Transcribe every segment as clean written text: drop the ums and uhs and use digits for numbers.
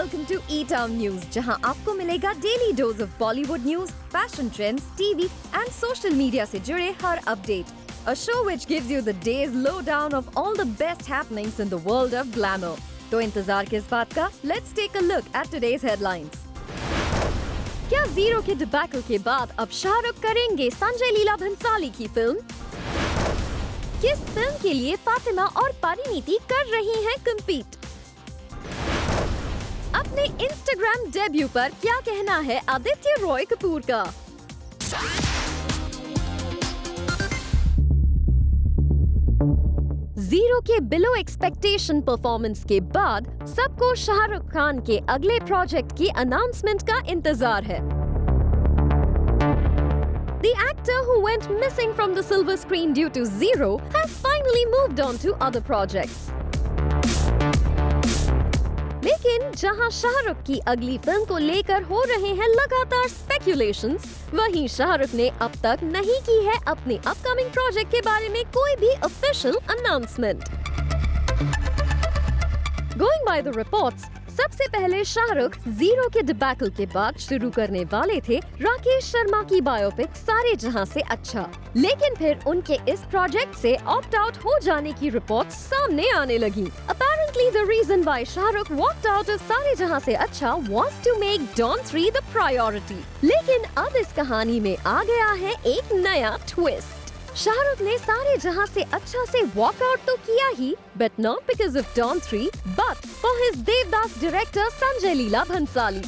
welcome to E-Town News, जहां आपको मिलेगा daily dose of Bollywood news, fashion trends, TV and social media से जुड़े हर update. A show which gives you the day's lowdown of all the best happenings in the world of glamour. तो इंतजार किस बात का? Let's take a look at today's headlines. क्या zero के debacle के बाद अब शाहरुख करेंगे संजय लीला भंसाली की फिल्म? किस फिल्म के लिए फातिमा और परिणीति कर रही हैं कम्पीट? अपने इंस्टाग्राम डेब्यू पर क्या कहना है आदित्य रॉय कपूर का? जीरो के बिलो एक्सपेक्टेशन परफॉर्मेंस के बाद सबको शाहरुख खान के अगले प्रोजेक्ट की अनाउंसमेंट का इंतजार है. The actor who went missing from the silver screen due to Zero has finally moved on to other projects. लेकिन जहां शाहरुख की अगली फिल्म को लेकर हो रहे हैं लगातार स्पेक्यूलेशंस, वहीं शाहरुख ने अब तक नहीं की है अपने अपकमिंग प्रोजेक्ट के बारे में कोई भी official announcement. Going by the reports, सबसे पहले शाहरुख जीरो के डिबैकल के बाद शुरू करने वाले थे राकेश शर्मा की बायोपिक सारे जहां से अच्छा, लेकिन फिर उनके इस प्रोजेक्ट से ऑप्ट आउट हो जाने की रिपोर्ट्स सामने आने लगी. Apparently the reason why Shahrukh walked out of सारे जहां से अच्छा was to make Don 3 the priority. लेकिन अब इस कहानी में आ गया है एक नया ट्विस्ट. शाहरुख ने सारे जहां से अच्छा से वॉक आउट तो किया ही, but not because of Don 3, but for his Devdas director Sanjay Leela Bhansali.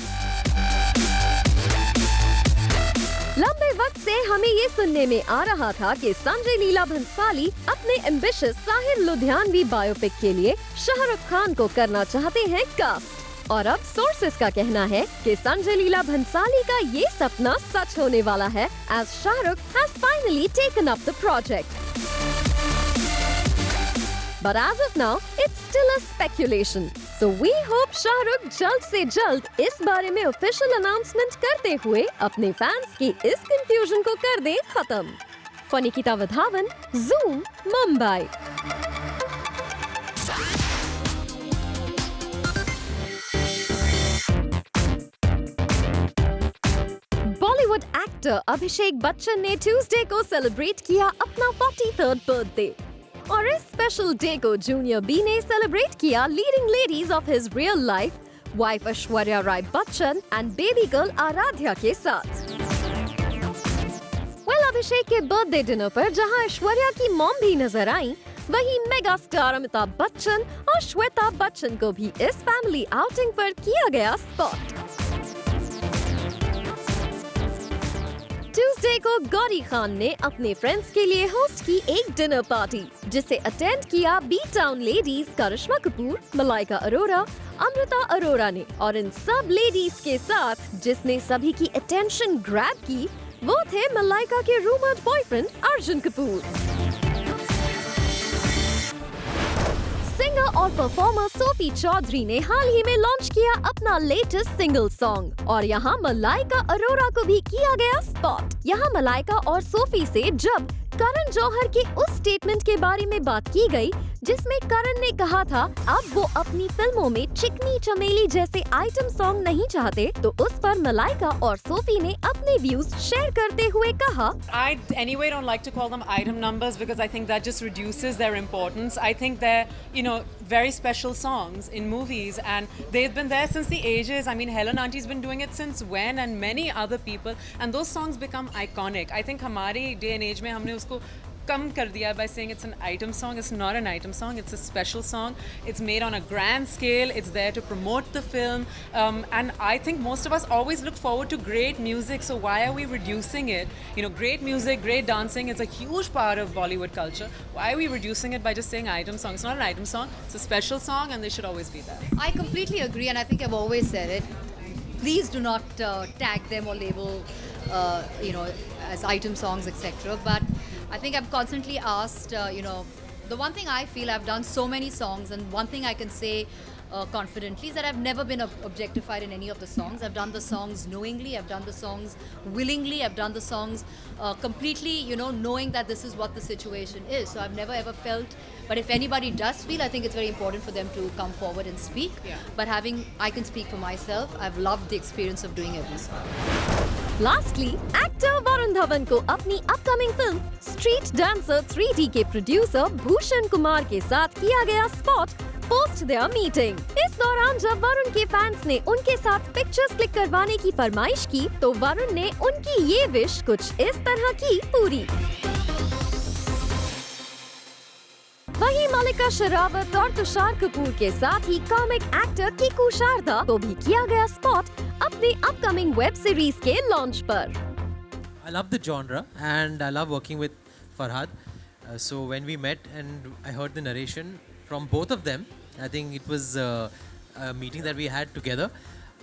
लंबे वक्त से हमें ये सुनने में आ रहा था कि संजय लीला भंसाली अपने एम्बिशियस साहिर लुधियानवी बायोपिक के लिए शाहरुख खान को करना चाहते हैं कास्ट. और अब सोर्सेस का कहना है कि संजय लीला भंसाली का ये सपना सच होने वाला है, as Shahrukh has finally taken up the project. But as of now, it's still a speculation. So we hope Shahrukh जल्द से जल्द इस बारे में ऑफिशियल अनाउंसमेंट करते हुए अपने फैंस की इस कंफ्यूजन को कर दें खत्म. For Nikita Vadhavan, Zoom, Mumbai. Bollywood actor Abhishek Bachchan ने ट्यूसडे को सेलिब्रेट किया अपना 43rd बर्थडे, और इस स्पेशल डे को जूनियर बी ने सेलिब्रेट किया leading ladies of his real life, wife Aishwarya Rai Bachchan and baby girl Aaradhya के साथ. अभिषेक के बर्थडे डिनर पर जहां ऐश्वर्या की मॉम भी नजर आई, वहीं मेगा स्टार अमिताभ बच्चन और श्वेता बच्चन को भी इस फैमिली आउटिंग पर किया गया स्पॉट. ट्यूसडे को गौरी खान ने अपने फ्रेंड्स के लिए होस्ट की एक डिनर पार्टी, जिसे अटेंड किया बी टाउन लेडीज करिश्मा कपूर, मलाइका अरोरा, अमृता अरोरा ने. और इन सब लेडीज के साथ जिसने सभी की अटेंशन ग्रैब की, वो थे मलाइका के rumoured boyfriend Arjun Kapoor. Singer और परफॉर्मर सोफी चौधरी ने हाल ही में लॉन्च किया अपना लेटेस्ट सिंगल सॉन्ग, और यहाँ मलाइका अरोरा को भी किया गया स्पॉट. यहाँ मलाइका और सोफी से जब करण जौहर के उस स्टेटमेंट के बारे में बात की गई, जिसमें करण ने कहा था अब वो अपनी फिल्मों में चिकनी चमेली जैसे आइटम सॉन्ग नहीं चाहते, तो उस पर मलाइका और सोफी ने अपने व्यूज शेयर करते हुए कहा, I anyway don't like to call them item numbers because I think that just reduces their importance. I think they're, very special songs in movies, and they've been there since the ages. I mean, Helen Auntie's been doing it since when, and many other people, and those songs become iconic. I think हमारे day and age में हमने उसको कम कर दिया by saying it's an item song. It's not an item song. It's a special song. It's made on a grand scale. It's there to promote the film. And I think most of us always look forward to great music. So why are we reducing it? Great music, great dancing. It's a huge part of Bollywood culture. Why are we reducing it by just saying item song? It's not an item song. It's a special song, and they should always be there. I completely agree, and I think I've always said it. Please do not tag them or label, as item songs, etc. But I think I'm constantly asked, The one thing I feel, I've done so many songs, and one thing I can say confidently is that I've never been objectified in any of the songs. I've done the songs knowingly, I've done the songs willingly, I've done the songs completely, knowing that this is what the situation is. So I've never ever felt, but if anybody does feel, I think it's very important for them to come forward and speak. Yeah. But I can speak for myself. I've loved the experience of doing every song. Lastly, actor Varun Dhawan को अपनी upcoming film street dancer 3D के producer Bhushan Kumar के साथ किया गया spot post their meeting. इस दौरान जब वरुण के फैंस ने उनके साथ पिक्चर्स क्लिक करवाने की फरमाइश की, तो वरुण ने उनकी ये विश कुछ इस तरह की पूरी। वहीं मल्लिका शेरावत और तुषार कपूर के साथ ही कॉमिक एक्टर कीकू शारदा को भी किया गया स्पॉट अपने अपकमिंग वेब सीरीज के लॉन्च पर। I love the genre and I love working with Farhad. So when we met and I heard the narration from both of them, I think it was a meeting that we had together.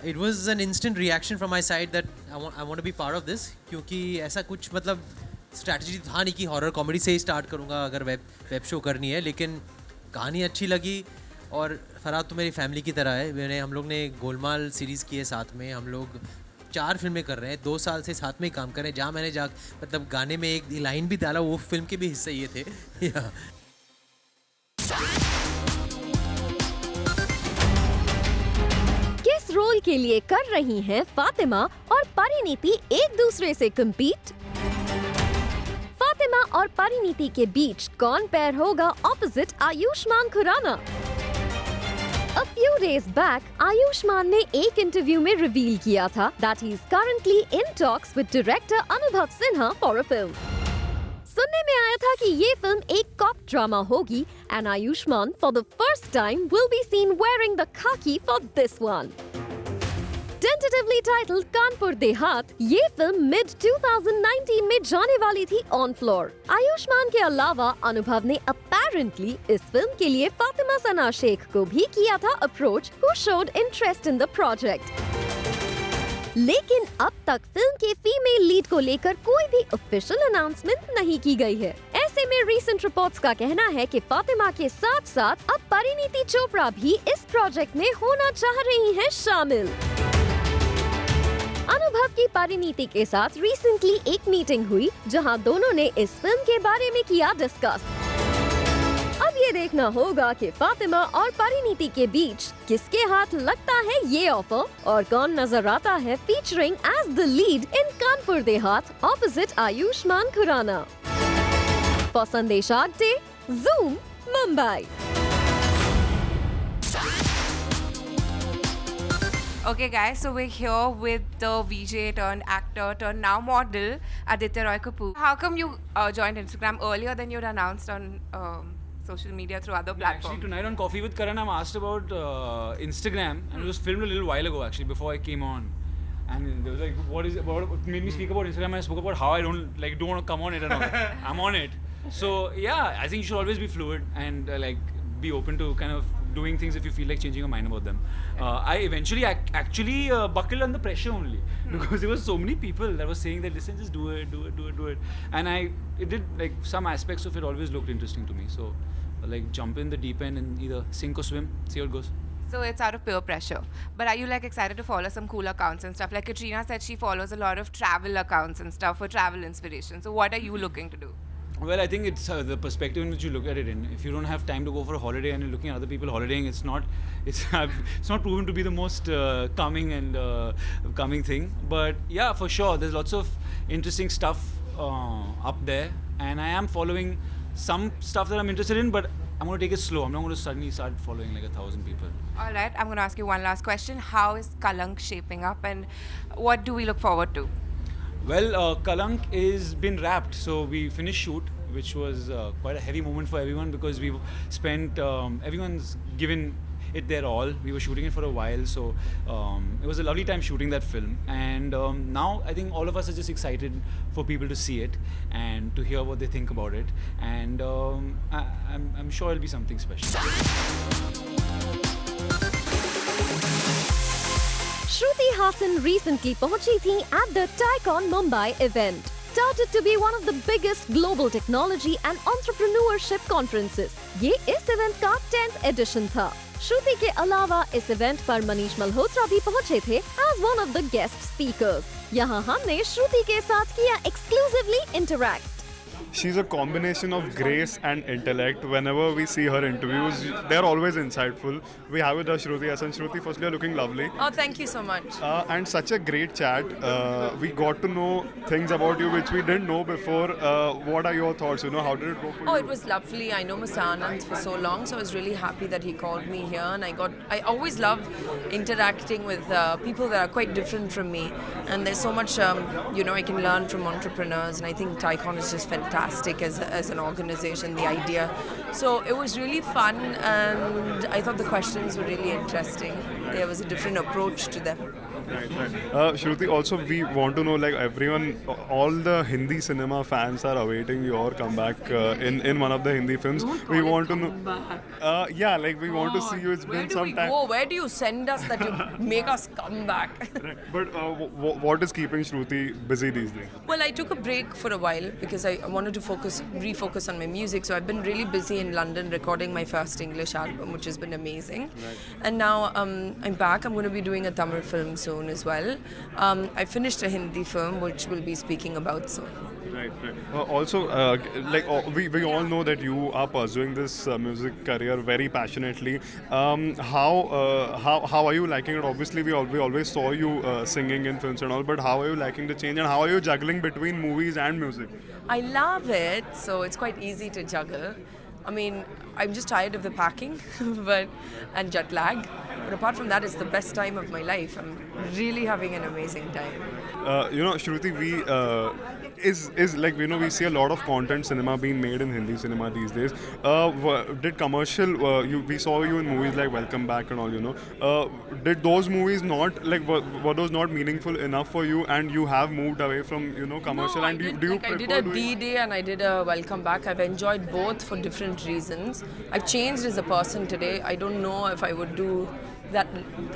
It was an instant reaction from my side that I want to be part of this, क्योंकि ऐसा कुछ मतलब strategy था नहीं कि horror comedy से ही start करूँगा अगर वेब शो करनी है, लेकिन कहानी अच्छी लगी और फरहाद तो मेरी फैमिली की तरह है। हम लोग ने गोलमाल सीरीज़ की है साथ में, हम लोग 4 फिल्में कर रहे हैं, 2 साल से साथ में ही काम कर रहे हैं। जहाँ मैंने मतलब गाने में एक लाइन भी डाला, वो फिल्म के भी हिस्से ये थे। किस रोल के लिए कर रही हैं फातिमा और परिणीति एक दूसरे से कम्पीट? फातिमा और परिणीति के बीच कौन पैर होगा opposite Ayushmann Khurrana? A few days back, Ayushmann ने एक इंटरव्यू में रिवील किया था that he is currently in talks with director अनुभव सिन्हा for a film. सुनने में आया था कि ये फिल्म एक कॉप ड्रामा होगी and Ayushman for the first time will be seen wearing the khaki for this one. Tentatively titled Kanpur Dehat, ये फिल्म मिड 2019 में जाने वाली थी ऑन फ्लोर। आयुष्मान के अलावा अनुभव ने apparently इस फिल्म के लिए फातिमा सना शेख को भी किया था approach, who showed interest in the project. लेकिन अब तक फिल्म के फीमेल लीड को लेकर कोई भी ऑफिशियल अनाउंसमेंट नहीं की गई है। ऐसे में रीसेंट रिपोर्ट्स का कहना है कि फातिमा के साथ साथ अब परिणीति चोपड़ा भी इस प्रोजेक्ट में होना चाह रही हैं शामिल। अनुभव की परिणीति के साथ रिसेंटली एक मीटिंग हुई जहां दोनों ने इस फिल्म के बारे में किया डिस्कस। अब ये देखना होगा कि फातिमा और परिणीति के बीच किसके हाथ लगता है ये ऑफर और कौन नजर आता है featuring as the lead in Kanpur Dehat opposite Ayushmann Khurrana. For संदेशा day, Zoom, Mumbai. Okay guys, so we're here with the VJ turned actor turned now model Aditya Roy Kapoor. How come you joined Instagram earlier than you'd announced on social media through other platforms? Actually, tonight on Coffee with Karan, I'm asked about Instagram, and it was filmed a little while ago actually before I came on. And they was like, what is it about? It made me speak about Instagram. And I spoke about how I don't want to come on it and all. I'm on it. So yeah, I think you should always be fluid and be open to kind of doing things if you feel like changing your mind about them. I eventually actually buckled under pressure only because there was so many people that were saying that listen, just do it. And it did some aspects of it always looked interesting to me. So jump in the deep end and either sink or swim, see how it goes. So it's out of peer pressure. But are you excited to follow some cool accounts and stuff? Like Katrina said, she follows a lot of travel accounts and stuff for travel inspiration. So what are you looking to do? Well, I think it's the perspective in which you look at it in. If you don't have time to go for a holiday and you're looking at other people holidaying, it's not proven to be the most calming and calming thing. But yeah, for sure, there's lots of interesting stuff up there, and I am following some stuff that I'm interested in, but I'm going to take it slow. I'm not going to suddenly start following 1,000 people. All right, I'm going to ask you one last question. How is Kalank shaping up, and what do we look forward to? Well, Kalank is been wrapped, so we finished shoot, which was quite a heavy moment for everyone because we spent, everyone's given it their all. We were shooting it for a while, so it was a lovely time shooting that film. And now I think all of us are just excited for people to see it and to hear what they think about it. And I'm sure it'll be something special. Shruti Haasan recently पहुंची थी at the Tycoon Mumbai event. touted to be one of the biggest global technology and entrepreneurship conferences. ये इस event का 10th edition था। श्रुति के अलावा इस event पर मनीष मल्होत्रा भी पहुंचे थे as one of the guest speakers। यहाँ हमने श्रुति के साथ किया exclusively interact। She's a combination of grace and intellect. Whenever we see her interviews, they're always insightful. We have with us Shruti Hassan. Shruti, firstly, you're looking lovely. Oh, thank you so much. And such a great chat. We got to know things about you which we didn't know before. What are your thoughts? You know, how did it go for you? Oh, it was lovely. I know Mr. Anand for so long, so I was really happy that he called me here. And I always love interacting with people that are quite different from me. And there's so much, I can learn from entrepreneurs. And I think Tycon is just fantastic as an organization, the idea. So it was really fun, and I thought the questions were really interesting. There was a different approach to them. Right. Shruti, also we want to know, like everyone, all the Hindi cinema fans are awaiting your comeback in one of the Hindi films. We want to know. We want to see you. It's been some time. Where do you send us that you make us come back? Right. But what is keeping Shruti busy these days? Well, I took a break for a while because I wanted to refocus on my music. So I've been really busy in London recording my first English album, which has been amazing. Right. And now I'm back. I'm going to be doing a Tamil film soon as well. I finished a Hindi film which we'll be speaking about soon. Right. Also, we all know that you are pursuing this music career very passionately. How are you liking it? Obviously, we always saw you singing in films and all, but how are you liking the change, and how are you juggling between movies and music? I love it, so it's quite easy to juggle. I mean, I'm just tired of the packing and jet lag. But apart from that, it's the best time of my life. I'm really having an amazing time. Shruti, we see a lot of content cinema being made in Hindi cinema these days. Did commercial, we saw you in movies like Welcome Back and all, did those movies not, were those not meaningful enough for you, and you have moved away from, commercial? No, and I did a D-Day and I did a Welcome Back. I've enjoyed both for different reasons. I've changed as a person today. I don't know if I would do that.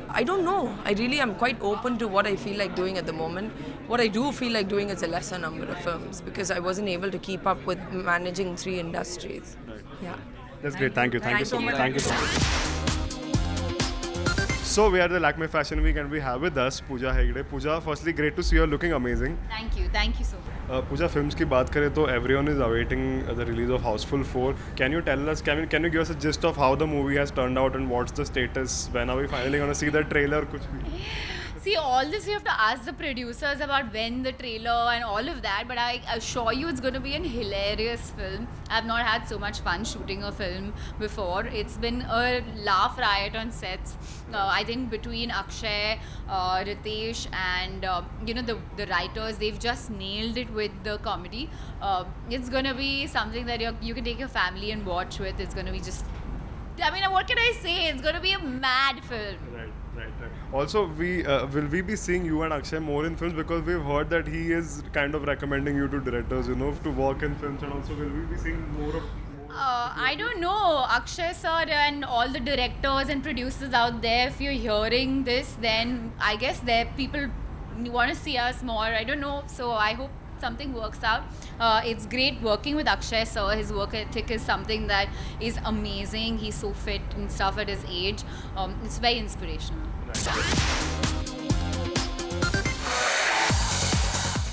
I don't know. I really am quite open to what I feel like doing at the moment. What I do feel like doing is a lesser number of films because I wasn't able to keep up with managing 3 industries. Right. Yeah. That's great. Thank you so much. Thank you so much. So we are at the Lakme Fashion Week and we have with us Pooja Hegde. Pooja, firstly, great to see you looking amazing. Thank you so much. Pooja, films की बात करें तो everyone is awaiting the release of Houseful 4. Can you tell us, can you give us a gist of how the movie has turned out and what's the status? When are we finally going to see the trailer? See, all this you have to ask the producers about when the trailer and all of that, but I assure you it's going to be an hilarious film. I've not had so much fun shooting a film before. It's been a laugh riot on sets. I think between Akshay, Ritesh and the writers, they've just nailed it with the comedy. It's going to be something that you can take your family and watch with. It's going to be just, what can I say? It's going to be a mad film. Right. Also, will we be seeing you and Akshay more in films, because we've heard that he is kind of recommending you to directors, to work in films, and also will we be seeing more of? I don't know, Akshay sir and all the directors and producers out there, if you're hearing this, then I guess people want to see us more. I don't know, so I hope something works out. It's great working with Akshay sir. His work ethic is something that is amazing. He's so fit and stuff at his age. It's very inspirational.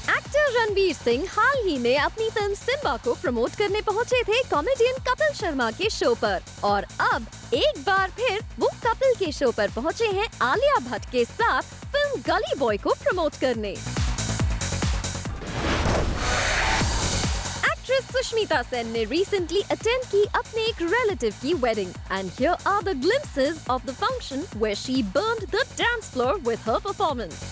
Actor Ranveer Singh हाल ही में अपनी film Simba को promote करने पहुंचे थे comedian Kapil Sharma के show पर, और अब एक बार फिर वो कपिल के शो पर पहुंचे हैं आलिया भट्ट के साथ फिल्म गली बॉय को प्रमोट करने। एक्ट्रेस सुष्मिता सेन ने रिसेंटली अटेंड की अपने एक रिलेटिव की wedding, and here are the glimpses of the function where she burned the dance floor with her performance.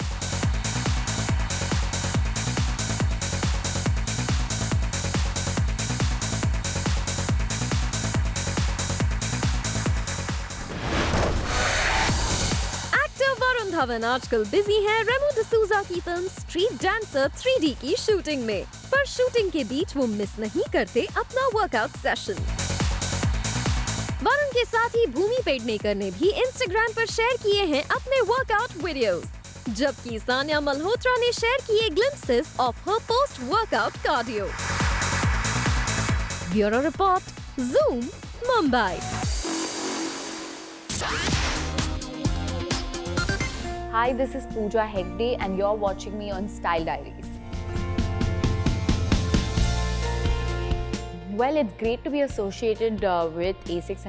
Dhawan आजकल बिजी हैं रेमो डिसूजा की फिल्म स्ट्रीट डांसर 3D की शूटिंग में, पर शूटिंग के बीच वो मिस नहीं करते अपना वर्कआउट सेशन। वरुण के साथ ही भूमि पेडनेकर ने भी इंस्टाग्राम पर शेयर किए हैं अपने वर्कआउट वीडियोस। जबकि सानिया मल्होत्रा ने शेयर किए glimpses of her post workout cardio. Bureau report, Zoom, Mumbai। Hi, this is Pooja Hegde and you're watching me on Style Diaries. Well, it's great to be associated with ASICS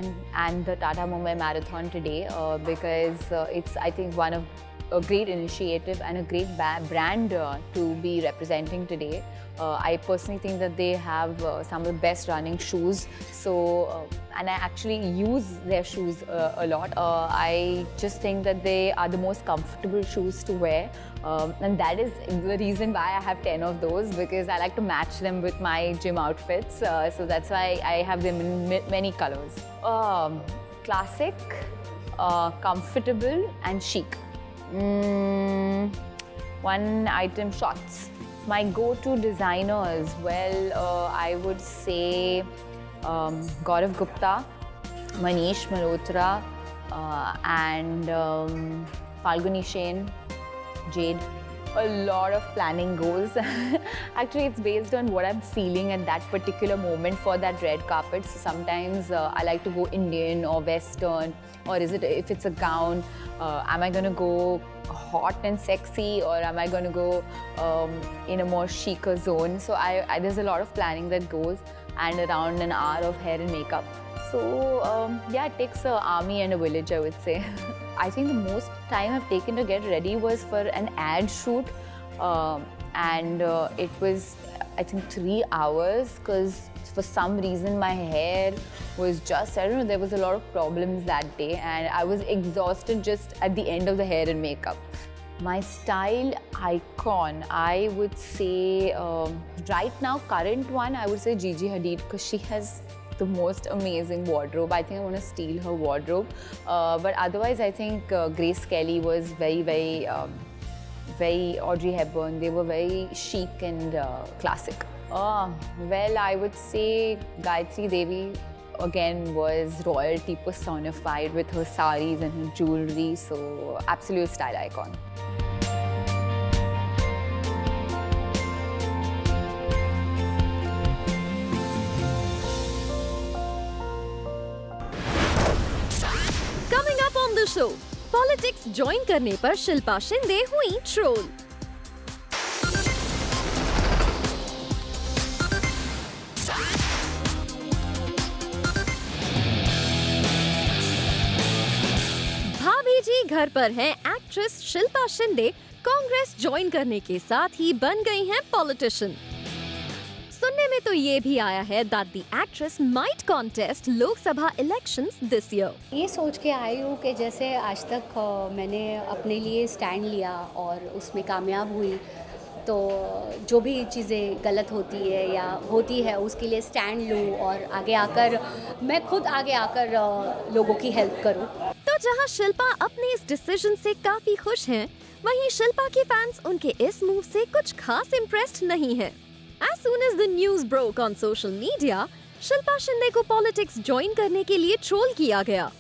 and the Tata Mumbai Marathon today because it's, I think, one of a great initiative and a great brand to be representing today. I personally think that they have some of the best running shoes. So, and I actually use their shoes a lot. I just think that they are the most comfortable shoes to wear. And that is the reason why I have 10 of those, because I like to match them with my gym outfits. So that's why I have them in many colors. Classic, comfortable and chic. One item, shorts. My go-to designers, well, I would say Gaurav Gupta, Manish Malhotra, and Falguni Shane, Jade. A lot of planning goes. Actually, it's based on what I'm feeling at that particular moment for that red carpet. So sometimes I like to go Indian or Western, or if it's a gown, am I going to go hot and sexy, or am I going to go in a more chicer zone? So there's a lot of planning that goes, and around an hour of hair and makeup. So yeah, it takes an army and a village, I would say. I think the most time I've taken to get ready was for an ad shoot, and it was, I think, 3 hours, because for some reason my hair was just, I don't know, there was a lot of problems that day and I was exhausted just at the end of the hair and makeup. My style icon, I would say, right now, current one, I would say Gigi Hadid, because she has the most amazing wardrobe. I think I want to steal her wardrobe. But otherwise, I think Grace Kelly was very, very, very Audrey Hepburn. They were very chic and classic. Well, I would say Gayatri Devi again was royalty personified with her saris and her jewelry. So absolute style icon. Coming up on the show, politics join करने पर शिल्पा शिंदे हुई troll. भाभी जी घर पर हैं actress Shilpa Shinde Congress join करने के साथ ही बन गई हैं पॉलिटिशियन। सुनने में तो ये भी आया है that the actress might contest Lok Sabha elections this year। ये सोच के आई हूँ कि जैसे आज तक मैंने अपने लिए स्टैंड लिया और उसमें कामयाब हुई, तो जो भी चीज़ें गलत होती है या होती है उसके लिए स्टैंड लूँ और मैं खुद आगे आकर लोगों की हेल्प करूँ। तो जहाँ शिल्पा अपने इस डिसीजन से काफी खुश हैं, वहीं शिल्पा के फैंस उनके इस मूव से कुछ खास इम्प्रेस्ड नहीं हैं। As soon as the news broke on social media, Shilpa Shinde को पॉलिटिक्स ज्वाइन करने के लिए ट्रोल किया गया।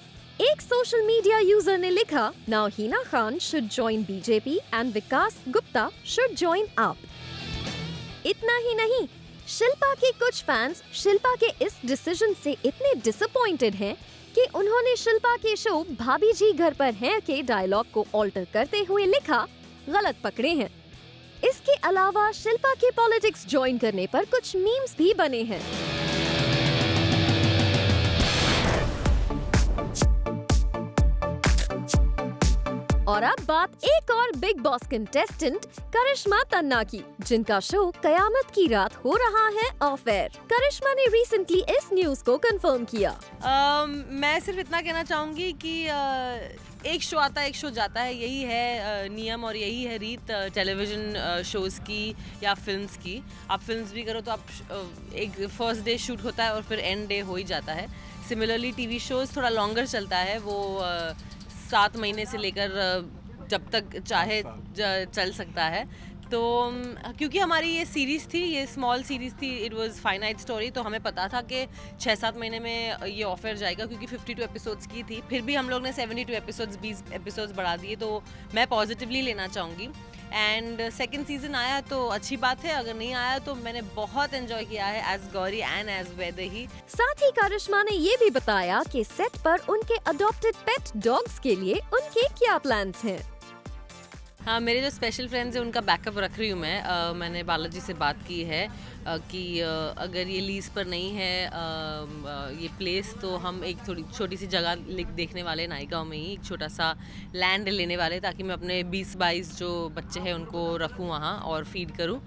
एक सोशल मीडिया यूजर ने लिखा, Now Hina Khan should join BJP and Vikas Gupta should join up। इतना ही नहीं, शिल्पा के कुछ फैंस शिल्पा के इस डिसीजन से इतने डिसअपॉइंटेड हैं कि उन्होंने शिल्पा के शो भाभी जी घर पर हैं के डायलॉग को ऑल्टर करते हुए लिखा, गलत पकड़े हैं। इसके अलावा शिल्पा के पॉलिटिक्स ज्वाइन करने पर कुछ मीम्स भी बने हैं। और अब बात एक और big boss contestant Karishma Tanna की, जिनका शो कयामत की रात हो रहा है ऑफ एयर। करिश्मा ने रिसेंटली इस न्यूज को कंफर्म किया। मैं सिर्फ इतना कहना चाहूँगी कि एक शो आता है, एक शो जाता है, यही है नियम और यही है रीत टेलीविज़न शोज़ की या फिल्म्स की। आप फिल्म्स भी करो तो आप एक फर्स्ट डे शूट होता है और फिर एंड डे हो ही जाता है। सिमिलरली टीवी शोज़ थोड़ा लॉन्गर चलता है, वो 7 महीने से लेकर जब तक चाहे चल सकता है। तो क्योंकि हमारी ये सीरीज़ थी, ये स्मॉल सीरीज़ थी, इट वाज फाइनाइट स्टोरी, तो हमें पता था कि 6-7 महीने में ये ऑफर जाएगा क्योंकि 52 एपिसोड्स की थी। फिर भी हम लोग ने 72 एपिसोड्स 20 एपिसोड्स बढ़ा दिए, तो मैं पॉजिटिवली लेना चाहूँगी। एंड सेकंड सीज़न आया तो अच्छी बात है, अगर नहीं आया तो मैंने बहुत एंजॉय किया है as Gauri and as Vaidehi. साथ ही करिश्मा ने ये भी बताया कि सेट पर उनके अडॉप्टेड पेट डॉग्स के लिए उनके क्या प्लान्स हैं। हाँ, मेरे जो स्पेशल फ्रेंड्स हैं उनका बैकअप रख रही हूँ मैं। मैंने बालाजी से बात की है कि अगर ये लीज पर नहीं है ये प्लेस, तो हम एक थोड़ी छोटी सी जगह देखने वाले नायगांव में ही, एक छोटा सा लैंड लेने वाले, ताकि मैं अपने 20-22 जो बच्चे हैं उनको रखूँ वहाँ और फीड करूँ।